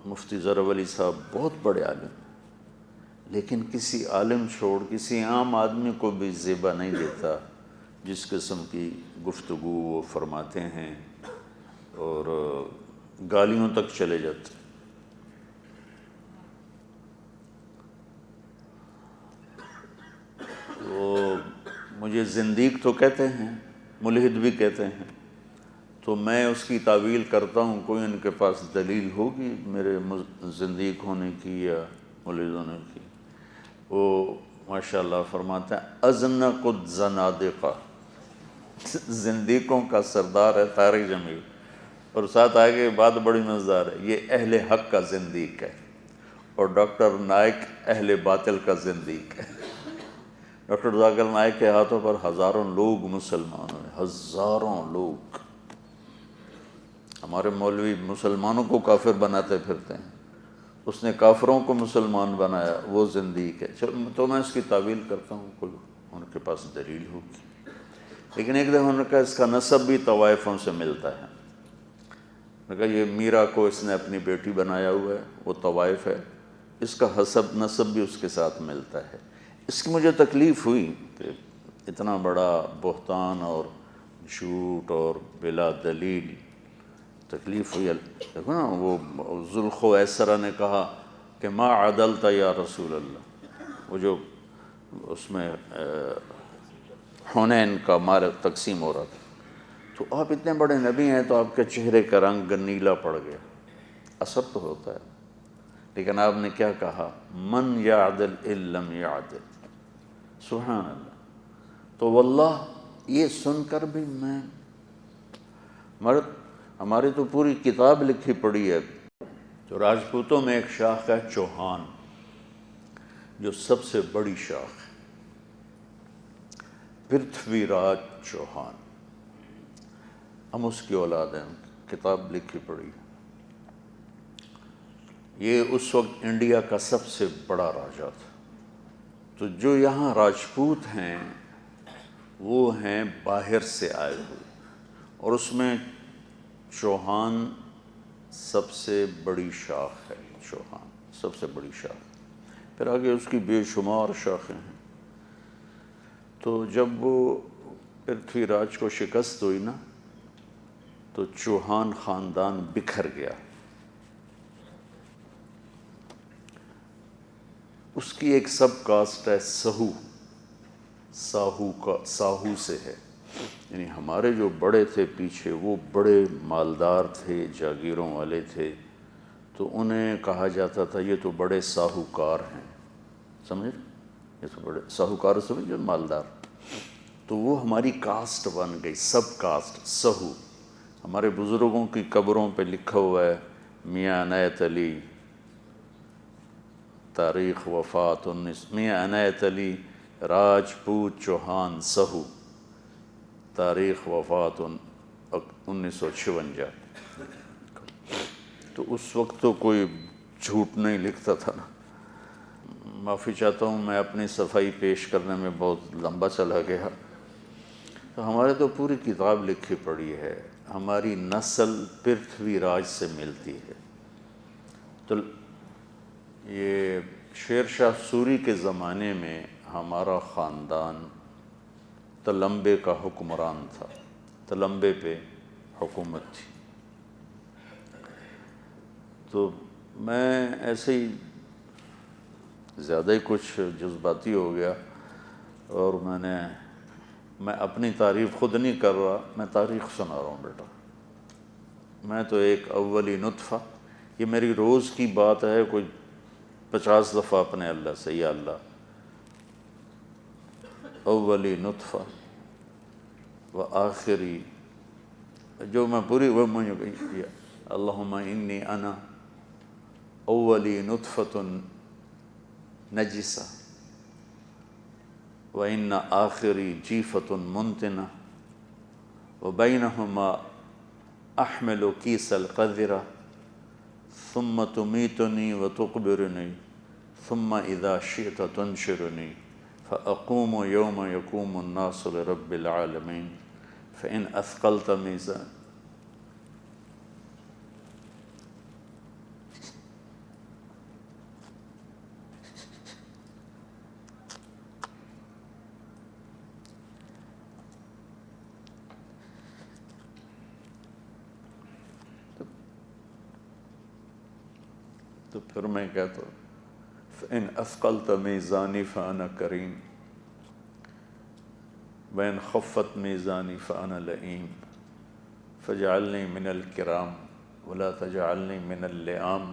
مفتی ظفر علی صاحب بہت بڑے عالم، لیکن کسی عالم چھوڑ کسی عام آدمی کو بھی زیبا نہیں دیتا جس قسم کی گفتگو وہ فرماتے ہیں، اور گالیوں تک چلے جاتے۔ وہ مجھے زندیق تو کہتے ہیں، ملحد بھی کہتے ہیں، تو میں اس کی تعویل کرتا ہوں، کوئی ان کے پاس دلیل ہوگی میرے زندیق ہونے کی یا ملحد ہونے کی؟ وہ ماشاءاللہ فرماتے ہیں ازنق الزنادقہ، زندیقوں کا سردار ہے طارق جمیل، اور ساتھ آگے بات بڑی مزیدار ہے، یہ اہل حق کا زندیق ہے، اور ڈاکٹر نائک اہل باطل کا زندیق ہے۔ ڈاکٹر ذاکر نائک کے ہاتھوں پر ہزاروں لوگ مسلمان ہوئے، ہزاروں لوگ۔ ہمارے مولوی مسلمانوں کو کافر بناتے پھرتے ہیں، اس نے کافروں کو مسلمان بنایا، وہ زندیق ہے۔ تو میں اس کی تعویل کرتا ہوں، کوئی ان کے پاس دلیل ہوگی۔ لیکن ایک دفعہ ان کا اس کا نسب بھی طوائفوں سے ملتا ہے، میں کہا یہ میرا کو اس نے اپنی بیٹی بنایا ہوا ہے، وہ طوائف ہے، اس کا نسب بھی اس کے ساتھ ملتا ہے۔ اس کی مجھے تکلیف ہوئی کہ اتنا بڑا بہتان اور جھوٹ اور بلا دلیل، تکلیف ہوئی۔ دیکھو نا، وہ ذوالخویسرہ نے کہا کہ ما عدلت یا رسول اللہ، وہ جو اس میں حنین کا مال تقسیم ہو رہا تھا، تو آپ اتنے بڑے نبی ہیں تو آپ کے چہرے کا رنگ نیلا پڑ گیا، اثر تو ہوتا ہے، لیکن آپ نے کیا کہا؟ من یعدل ان لم یعدل، سبحان اللہ۔ تو واللہ یہ سن کر بھی میں ہماری تو پوری کتاب لکھی پڑی ہے، تو راجپوتوں میں ایک شاخ ہے چوہان، جو سب سے بڑی شاخ ہے، پرتھوی راج چوہان، ہم اس کی اولاد ہیں، کتاب لکھی پڑی ہے۔ یہ اس وقت انڈیا کا سب سے بڑا راجا تھا۔ تو جو یہاں راجپوت ہیں وہ ہیں باہر سے آئے ہوئے، اور اس میں چوہان سب سے بڑی شاخ ہے، چوہان سب سے بڑی شاخ، پھر آگے اس کی بے شمار شاخیں ہیں۔ تو جب وہ پرتھوی راج کو شکست ہوئی نا، تو چوہان خاندان بکھر گیا۔ اس کی ایک سب کاسٹ ہے سہو، ساہو سے ہے، یعنی ہمارے جو بڑے تھے پیچھے وہ بڑے مالدار تھے، جاگیروں والے تھے، تو انہیں کہا جاتا تھا یہ تو بڑے ساہوکار ہیں، سمجھے؟ یہ تو بڑے ساہوکار سمجھے، مالدار۔ تو وہ ہماری کاسٹ بن گئی، سب کاسٹ سہو۔ ہمارے بزرگوں کی قبروں پہ لکھا ہوا ہے میاں عنایت علی، تاریخ وفات میاں عنایت علی راجپوت چوہان سہو، تاریخ وفات 1956۔ تو اس وقت تو کوئی جھوٹ نہیں لکھتا تھا نا۔ معافی چاہتا ہوں، میں اپنی صفائی پیش کرنے میں بہت لمبا چلا گیا۔ تو ہمارے تو پوری کتاب لکھی پڑی ہے، ہماری نسل پرتھوی راج سے ملتی ہے۔ تو یہ شیر شاہ سوری کے زمانے میں ہمارا خاندان تلمبے کا حکمران تھا، تلمبے پہ حکومت تھی۔ تو میں ایسے ہی زیادہ ہی کچھ جذباتی ہو گیا، اور میں اپنی تعریف خود نہیں کر رہا، میں تاریخ سنا رہا ہوں بیٹا۔ میں تو ایک اولی نطفہ، یہ میری روز کی بات ہے، کوئی 50 دفعہ اپنے اللہ سے، یا اللہ اولی نطفہ و آخری، جو میں پوری وہ مجھے کیا اللہم انی انا اولی نطفۃ نجسہ و ان آخری جیفۃ منتنہ و بینہما احمل کیس القذرہ ثم تمیتنی و تقبرنی ثم اذا شئت تنشرنی فاقوم یوم یقوم الناس لرب العالمین فإن اثقلت میزان۔ تو پھر میں کہتا ہوں فَإِنْ أَثْقَلْتَ مِيزَانِي فَأَنَا كَرِيمٌ وَإِنْ خَفَّتْ مِيزَانِي فَأَنَا لَئِيمٌ فَاجْعَلْنِي مِنَ الْكِرَامِ وَلَا تَجْعَلْنِي مِنَ اللِّئَامِ۔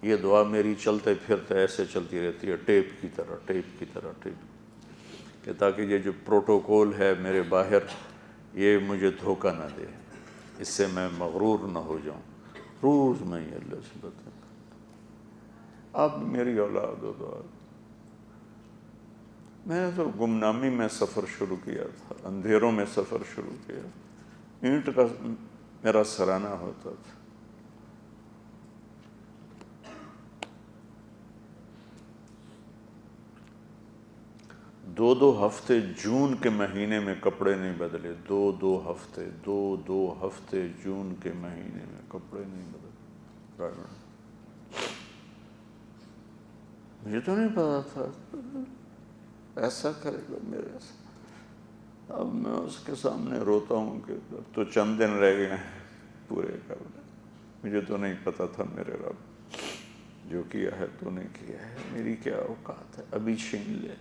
یہ دعا میری چلتے پھرتے ایسے چلتی رہتی ہے، ٹیپ کی طرح، ٹیپ کی طرح، ٹیپ، کہ تاکہ یہ جو پروٹوکول ہے میرے باہر یہ مجھے دھوکہ نہ دے، اس سے میں مغرور نہ ہو جاؤں۔ روز میں یہ اللہ سے بتاتا ہوں۔ آپ میری اولاد ہو تو میں نے تو گمنامی میں سفر شروع کیا تھا، اندھیروں میں سفر شروع کیا، اینٹ کا میرا سرانہ ہوتا تھا۔ دو ہفتے جون کے مہینے میں کپڑے نہیں بدلے، دو ہفتے جون کے مہینے میں کپڑے نہیں بدلے۔ مجھے تو نہیں پتا تھا ایسا کرے گا میرے سے۔ اب میں اس کے سامنے روتا ہوں کہ تو چند دن رہ گئے ہیں پورے کرنے، مجھے تو نہیں پتا تھا میرے رب، جو کیا ہے تو نے کیا ہے، میری کیا اوقات ہے، ابھی چھین لے،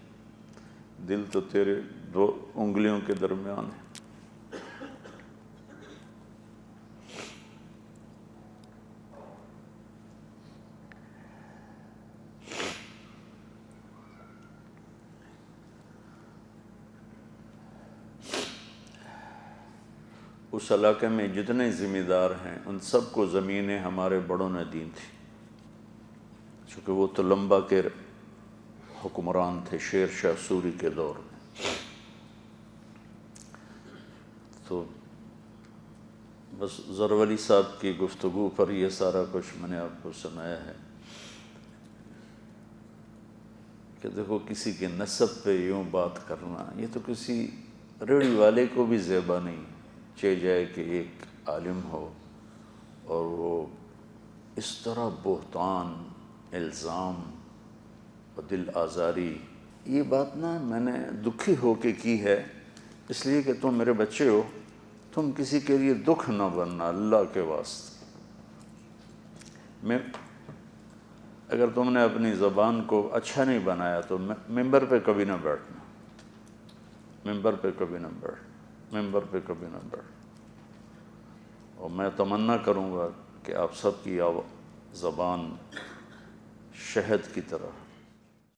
دل تو تیرے دو انگلیوں کے درمیان ہے۔ اس علاقے میں جتنے ذمہ دار ہیں ان سب کو زمینیں ہمارے بڑوں نے دی تھی، چونکہ وہ تلمبا کے حکمران تھے شیر شاہ سوری کے دور میں۔ تو بس زرولی صاحب کی گفتگو پر یہ سارا کچھ میں نے آپ کو سنایا ہے کہ دیکھو کسی کے نسب پہ یوں بات کرنا یہ تو کسی ریڑھی والے کو بھی زیبا نہیں چاہے جائے کہ ایک عالم ہو اور وہ اس طرح بہتان، الزام اور دل آزاری، یہ بات نا میں نے دکھی ہو کے کی ہے، اس لیے کہ تم میرے بچے ہو، تم کسی کے لیے دکھ نہ بننا اللہ کے واسطے۔ میں اگر تم نے اپنی زبان کو اچھا نہیں بنایا تو ممبر پہ کبھی نہ بیٹھنا، ممبر پہ کبھی نہ بیٹھ، ممبر پہ کبھی نہ بیٹھ۔ اور میں تمنا کروں گا کہ آپ سب کی زبان شہد کی طرح